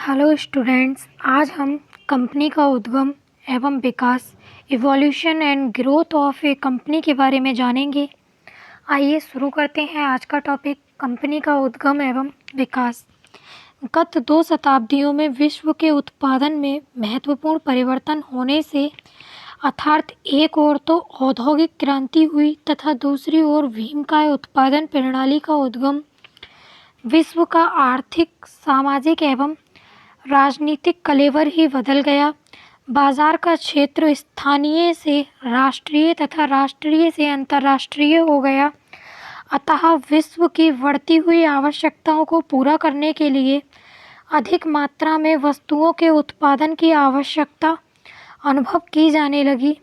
Hello students, आज हम company का उद्गम एवं विकास evolution and growth of a company के बारे में जानेंगे। आइए शुरू करते हैं आज का टॉपिक, कंपनी का उद्गम एवं विकास। गत 2 शताब्दियों में विश्व के उत्पादन में महत्वपूर्ण परिवर्तन होने से अर्थात एक ओर तो औद्योगिक क्रांति हुई तथा दूसरी ओर भीमकाय उत्पादन प्रणाली का उद्गम विश्व का आर्थिक, सामाजिक एवं राजनीतिक कलेवर ही बदल गया। बाजार का क्षेत्र स्थानीय से राष्ट्रीय तथा राष्ट्रीय से अंतर्राष्ट्रीय हो गया। अतः विश्व की बढ़ती हुई आवश्यकताओं को पूरा करने के लिए अधिक मात्रा में वस्तुओं के उत्पादन की आवश्यकता अनुभव की जाने लगी,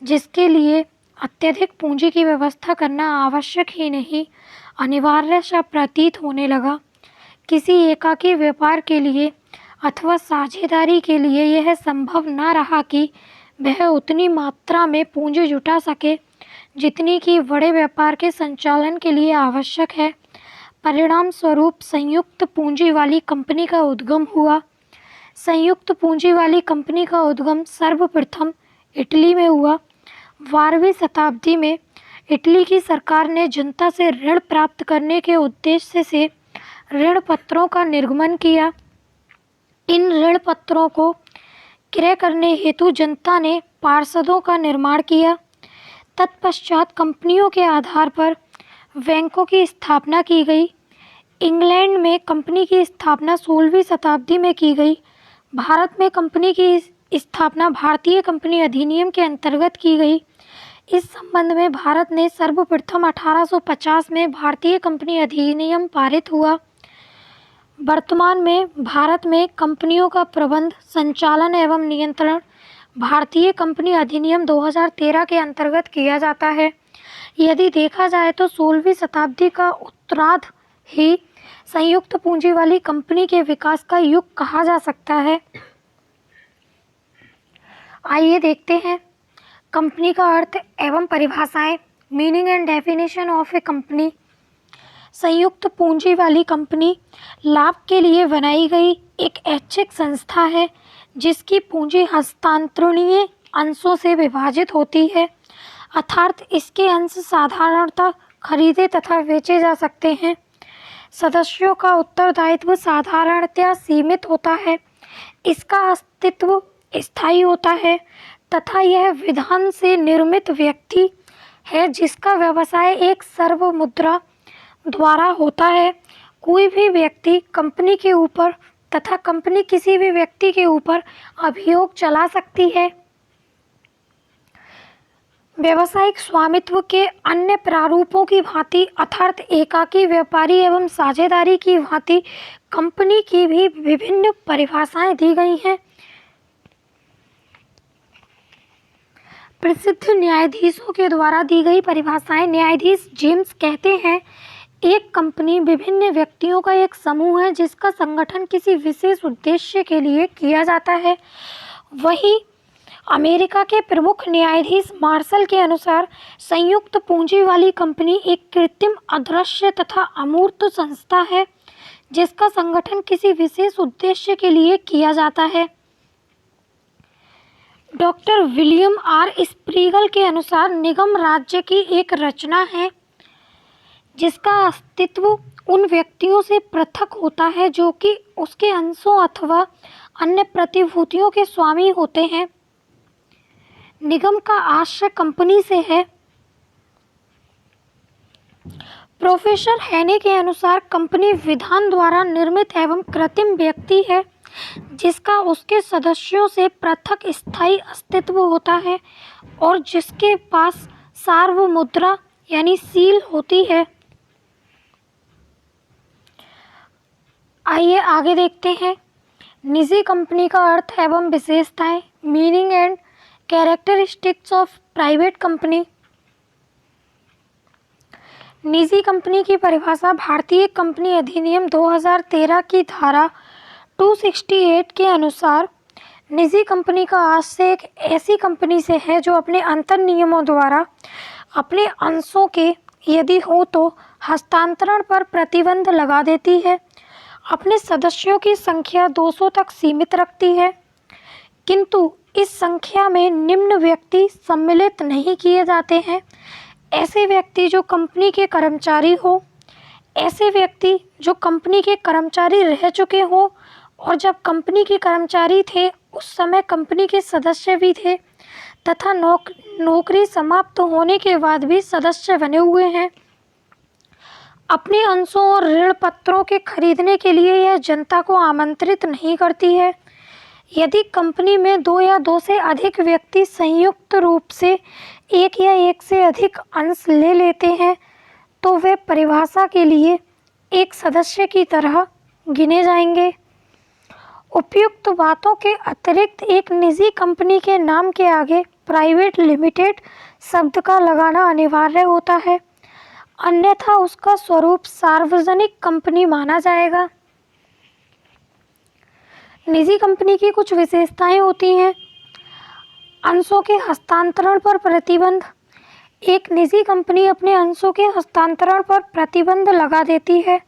जिसके लिए अत्यधिक पूंजी की व्यवस्था करना आवश्यक ही नहीं, अनिवार्य सा प्रतीत होने लगा। किसी एकाकी व्यापार के लिए अथवा साझेदारी के लिए यह संभव न रहा कि वह उतनी मात्रा में पूंजी जुटा सके जितनी कि बड़े व्यापार के संचालन के लिए आवश्यक है। परिणाम स्वरूप संयुक्त पूंजी वाली कंपनी का उद्गम हुआ। संयुक्त पूंजी वाली कंपनी का उद्गम सर्वप्रथम इटली में हुआ। 12वीं शताब्दी में इटली की सरकार ने जनता से ऋण प्राप्त करने के उद्देश्य से ऋण पत्रों का निर्गमन किया। इन ऋण पत्रों को क्रय करने हेतु जनता ने पार्षदों का निर्माण किया। तत्पश्चात कंपनियों के आधार पर बैंकों की स्थापना की गई। इंग्लैंड में कंपनी की स्थापना 16वीं शताब्दी में की गई। भारत में कंपनी की स्थापना भारतीय कंपनी अधिनियम के अंतर्गत की गई। इस संबंध में भारत ने सर्वप्रथम 1850 में भारतीय कंपनी अधिनियम पारित हुआ। वर्तमान में भारत में कंपनियों का प्रबंध, संचालन एवं नियंत्रण भारतीय कंपनी अधिनियम 2013 के अंतर्गत किया जाता है। यदि देखा जाए तो 16वीं शताब्दी का उत्तरार्ध ही संयुक्त पूंजी वाली कंपनी के विकास का युग कहा जा सकता है। आइए देखते हैं कंपनी का अर्थ एवं परिभाषाएं। Meaning and definition of a company. संयुक्त पूंजी वाली कंपनी लाभ के लिए बनाई गई एक ऐच्छिक संस्था है जिसकी पूंजी हस्तांतरणीय अंशों से विभाजित होती है, अर्थात इसके अंश साधारणतः खरीदे तथा बेचे जा सकते हैं। सदस्यों का उत्तरदायित्व साधारणतया सीमित होता है। इसका अस्तित्व स्थायी होता है तथा यह विधान से निर्मित व्यक्ति है जिसका व्यवसाय एक सर्वमुद्रा द्वारा होता है। कोई भी व्यक्ति कंपनी के ऊपर तथा कंपनी किसी भी व्यक्ति के ऊपर अभियोग चला सकती है। व्यावसायिक स्वामित्व के अन्य प्रारूपों की भांति अर्थात एकाकी, व्यापारी एवं साझेदारी की भांति कंपनी की भी विभिन्न परिभाषाएं दी गई हैं। प्रसिद्ध न्यायाधीशों के द्वारा दी गई परिभाषाएं। न्यायाधीश जेम्स कहते हैं, एक कंपनी विभिन्न व्यक्तियों का एक समूह है जिसका संगठन किसी विशेष उद्देश्य के लिए किया जाता है। वहीं अमेरिका के प्रमुख न्यायाधीश मार्शल के अनुसार संयुक्त पूंजी वाली कंपनी एक कृत्रिम, अदृश्य तथा अमूर्त संस्था है जिसका संगठन किसी विशेष उद्देश्य के लिए किया जाता है। डॉक्टर विलियम आर स्प्रीगल के अनुसार निगम राज्य की एक रचना है जिसका अस्तित्व उन व्यक्तियों से पृथक होता है जो कि उसके अंशों अथवा अन्य प्रतिभूतियों के स्वामी होते हैं। निगम का आश्रय कंपनी से है। प्रोफेसर हैने के अनुसार कंपनी विधान द्वारा निर्मित एवं कृत्रिम व्यक्ति है जिसका उसके सदस्यों से पृथक स्थायी अस्तित्व होता है और जिसके पास सार्वमुद्रा यानी सील होती है। आइए आगे देखते हैं निजी कंपनी का अर्थ एवं विशेषताएं। Meaning and characteristics of private company. निजी कंपनी की परिभाषा भारतीय कंपनी अधिनियम 2013 की धारा 268 के अनुसार निजी कंपनी का आशय एक ऐसी कंपनी से है जो अपने अंतर नियमों द्वारा अपने अंशों के यदि हो तो हस्तांतरण पर प्रतिबंध लगा देती है, अपने सदस्यों की संख्या 200 तक सीमित रखती है, किंतु इस संख्या में निम्न व्यक्ति सम्मिलित नहीं किए जाते हैं। ऐसे व्यक्ति जो कंपनी के कर्मचारी हो, ऐसे व्यक्ति जो कंपनी के कर्मचारी रह चुके हो और जब कंपनी के कर्मचारी थे उस समय कंपनी के सदस्य भी थे तथा नौकरी समाप्त होने के बाद भी सदस्य बने हुए हैं। अपने अंशों और ऋण पत्रों के खरीदने के लिए यह जनता को आमंत्रित नहीं करती है। यदि कंपनी में 2 या 2 से अधिक व्यक्ति संयुक्त रूप से 1 या 1 से अधिक अंश ले लेते हैं तो वे परिभाषा के लिए एक सदस्य की तरह गिने जाएंगे। उपयुक्त बातों के अतिरिक्त एक निजी कंपनी के नाम के आगे प्राइवेट लिमिटेड शब्द का लगाना अनिवार्य होता है, अन्यथा उसका स्वरूप सार्वजनिक कंपनी माना जाएगा। निजी कंपनी की कुछ विशेषताएं होती हैं। अंशों के हस्तांतरण पर प्रतिबंध। एक निजी कंपनी अपने अंशों के हस्तांतरण पर प्रतिबंध लगा देती है,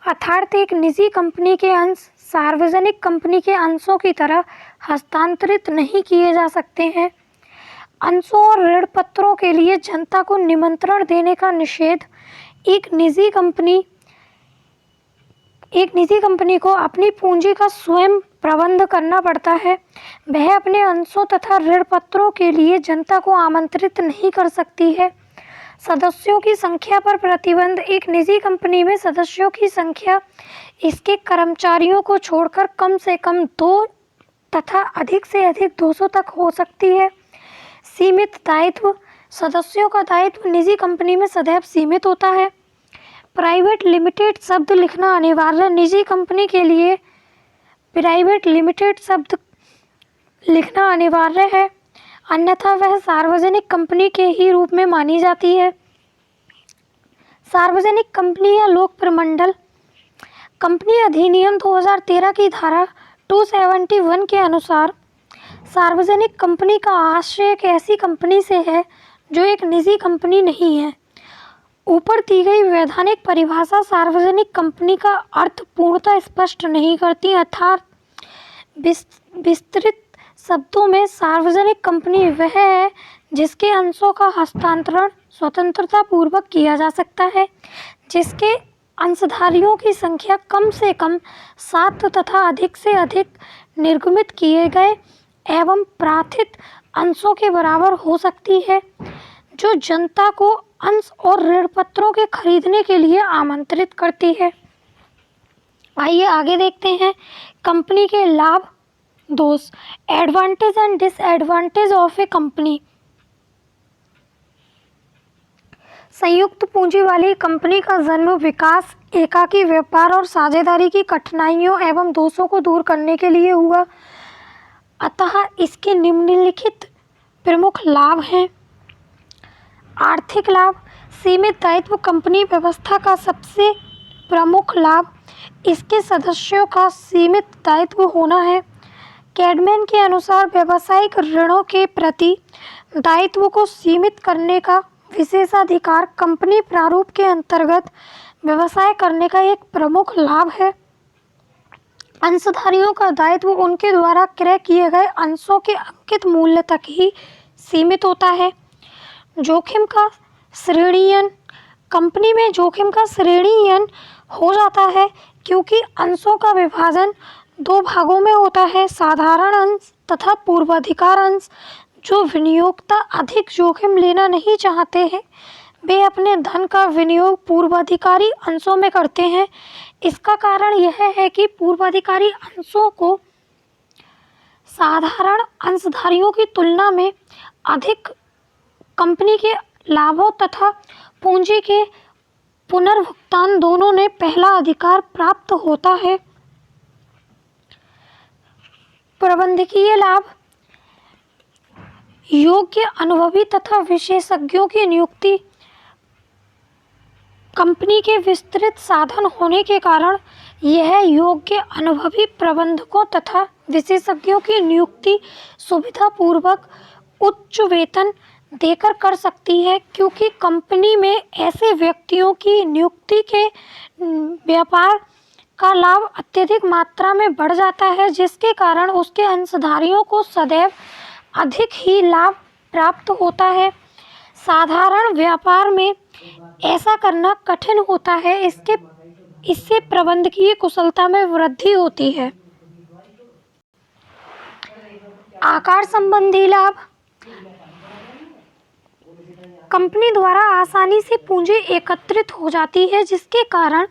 अर्थात एक निजी कंपनी के अंश सार्वजनिक कंपनी के अंशों की तरह हस्तांतरित नहीं किए जा सकते हैं। अंशों और ऋण पत्रों के लिए जनता को निमंत्रण देने का निषेध। एक निजी कंपनी को अपनी पूंजी का स्वयं प्रबंध करना पड़ता है। वह अपने अंशों तथा ऋण पत्रों के लिए जनता को आमंत्रित नहीं कर सकती है। सदस्यों की संख्या पर प्रतिबंध। एक निजी कंपनी में सदस्यों की संख्या इसके कर्मचारियों को छोड़कर कम से कम 2 तथा अधिक से अधिक 200 तक हो सकती है। सीमित दायित्व। सदस्यों का दायित्व निजी कंपनी में सदैव सीमित होता है। प्राइवेट लिमिटेड शब्द लिखना अनिवार्य। निजी कंपनी के लिए प्राइवेट लिमिटेड शब्द लिखना अनिवार्य है, अन्यथा वह सार्वजनिक कंपनी के ही रूप में मानी जाती है। सार्वजनिक कंपनी या लोक प्रमंडल। कंपनी अधिनियम 2013 की धारा 271 के अनुसार सार्वजनिक कंपनी का आशय एक ऐसी कंपनी से है जो एक निजी कंपनी नहीं है। ऊपर दी गई वैधानिक परिभाषा सार्वजनिक कंपनी का अर्थ पूर्णतः स्पष्ट नहीं करती, अर्थात विस्तृत शब्दों में सार्वजनिक कंपनी वह है जिसके अंशों का हस्तांतरण स्वतंत्रता पूर्वक किया जा सकता है, जिसके अंशधारियों की संख्या कम से कम 7 तथा अधिक से अधिक निर्गमित किए गए एवं प्रार्थित अंशों के बराबर हो सकती है, जो जनता को अंश और ऋण पत्रों के खरीदने के लिए आमंत्रित करती है। आइए आगे देखते हैं कंपनी के लाभ दोष। Advantage and disadvantage of a company. संयुक्त पूंजी वाली कंपनी का जन्म विकास एकाकी व्यापार और साझेदारी की कठिनाइयों एवं दोषों को दूर करने के लिए हुआ, अतः इसके निम्नलिखित प्रमुख लाभ हैं। आर्थिक लाभ। सीमित दायित्व कंपनी व्यवस्था का सबसे प्रमुख लाभ इसके सदस्यों का सीमित दायित्व होना है। कैडमैन के अनुसार व्यावसायिक ऋणों के प्रति दायित्व को सीमित करने का विशेषाधिकार कंपनी प्रारूप के अंतर्गत व्यवसाय करने का एक प्रमुख लाभ है। अंशधारियों का दायित्व उनके द्वारा क्रय किए गए अंशों के अंकित मूल्य तक ही सीमित होता है। जोखिम का श्रेणीयन। कंपनी में जोखिम का श्रेणीयन हो जाता है क्योंकि अंशों का विभाजन 2 भागों में होता है, साधारण अंश तथा पूर्वाधिकार अंश। जो विनियोक्ता अधिक जोखिम लेना नहीं चाहते हैं वे अपने धन का विनियोग पूर्वाधिकारी अंशों में करते हैं। इसका कारण यह है कि पूर्वाधिकारी अंशों को साधारण अंशधारियों की तुलना में अधिक कंपनी के लाभों तथा पूंजी के पुनर्भुगतान दोनों ने पहला अधिकार प्राप्त होता है। प्रबंधकीय लाभ। योग्य अनुभवी तथा विशेषज्ञों की नियुक्ति। कंपनी के विस्तृत साधन होने के कारण यह योग्य अनुभवी प्रबंधकों तथा विशेषज्ञों की नियुक्ति सुविधापूर्वक उच्च वेतन देकर कर सकती है, क्योंकि कंपनी में ऐसे व्यक्तियों की नियुक्ति के व्यापार का लाभ अत्यधिक मात्रा में बढ़ जाता है, जिसके कारण उसके अंशधारियों को सदैव अधिक ही लाभ प्राप्त होता है। साधारण व्यापार में ऐसा करना कठिन होता है। इससे प्रबंधकीय कुशलता में वृद्धि होती है। आकार संबंधी लाभ। कंपनी द्वारा आसानी से पूंजी एकत्रित हो जाती है, जिसके कारण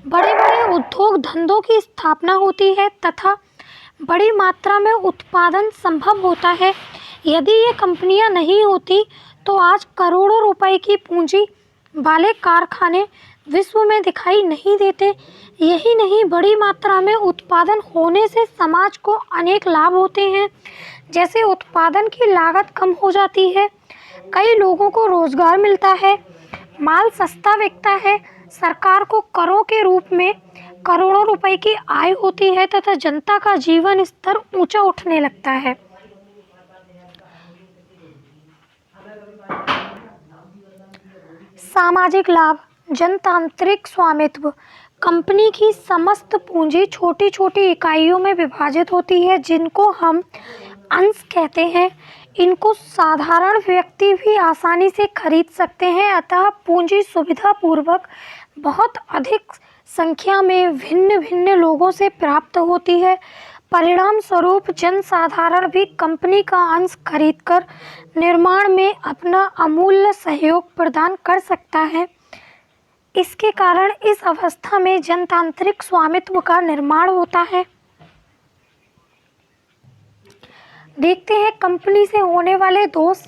बड़े बड़े उद्योग धंधों की स्थापना होती है तथा बड़ी मात्रा में उत्पादन संभव होता है। यदि ये कंपनियां नहीं होती तो आज करोड़ों रुपए की पूंजी वाले कारखाने विश्व में दिखाई नहीं देते। यही नहीं, बड़ी मात्रा में उत्पादन होने से समाज को अनेक लाभ होते हैं, जैसे उत्पादन की लागत कम हो जाती है, कई लोगों को रोजगार मिलता है, माल सस्ता बिकता है, सरकार को करों के रूप में करोड़ों रुपए की आय होती है तथा जनता का जीवन स्तर ऊंचा उठने लगता है। सामाजिक लाभ। जनतांत्रिक स्वामित्व। कंपनी की समस्त पूंजी छोटी छोटी इकाइयों में विभाजित होती है, जिनको हम अंश कहते हैं। इनको साधारण व्यक्ति भी आसानी से खरीद सकते हैं, अतः पूंजी सुविधापूर्वक बहुत अधिक संख्या में भिन्न भिन्न लोगों से प्राप्त होती है। परिणाम स्वरूप जनसाधारण भी कंपनी का अंश खरीदकर निर्माण में अपना अमूल्य सहयोग प्रदान कर सकता है। इसके कारण इस अवस्था में जनतांत्रिक स्वामित्व का निर्माण होता है। देखते हैं कंपनी से होने वाले दोष।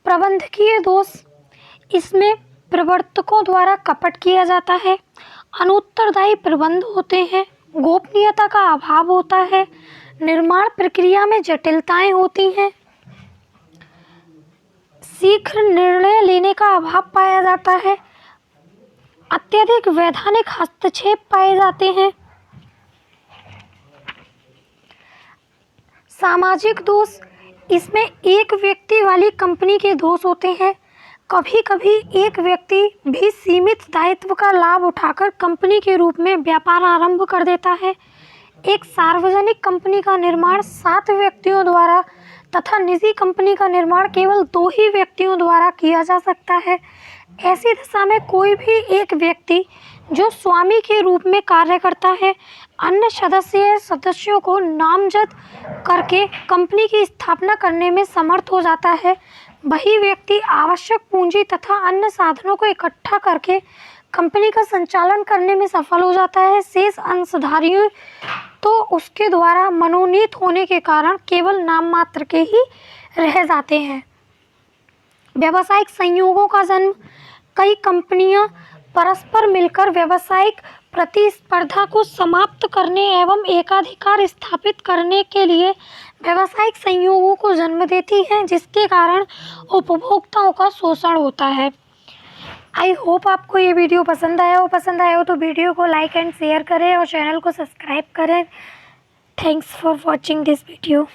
प्रबंधकीय दोष। इसमें प्रवर्तकों द्वारा कपट किया जाता है, अनुत्तरदायी प्रबंध होते हैं, गोपनीयता का अभाव होता है, निर्माण प्रक्रिया में जटिलताएं होती हैं, शीघ्र निर्णय लेने का अभाव पाया जाता है, अत्यधिक वैधानिक हस्तक्षेप पाए जाते हैं। सामाजिक दोष। इसमें एक व्यक्ति वाली कंपनी के दोष होते हैं। कभी कभी एक व्यक्ति भी सीमित दायित्व का लाभ उठाकर कंपनी के रूप में व्यापार आरंभ कर देता है। एक सार्वजनिक कंपनी का निर्माण 7 व्यक्तियों द्वारा तथा निजी कंपनी का निर्माण केवल 2 ही व्यक्तियों द्वारा किया जा सकता है। ऐसी दशा में कोई भी एक व्यक्ति जो स्वामी के रूप में कार्य करता है, अन्य सदस्यों को नामजद करके कंपनी की स्थापना करने में समर्थ हो जाता है। वही व्यक्ति आवश्यक पूंजी तथा अन्य साधनों को इकट्ठा करके कंपनी का संचालन करने में सफल हो जाता है। शेष अंशधारियों तो उसके द्वारा मनोनीत होने के कारण केवल नाम मात्र के ही रह जाते हैं। व्यावसायिक संयोगों का जन्म। कई कंपनियां परस्पर मिलकर व्यावसायिक प्रतिस्पर्धा को समाप्त करने एवं एकाधिकार स्थापित करने के लिए व्यावसायिक संयोगों को जन्म देती हैं, जिसके कारण उपभोक्ताओं का शोषण होता है। आई होप आपको ये वीडियो पसंद आया हो तो वीडियो को लाइक एंड शेयर करें और चैनल को सब्सक्राइब करें। Thanks for watching this video.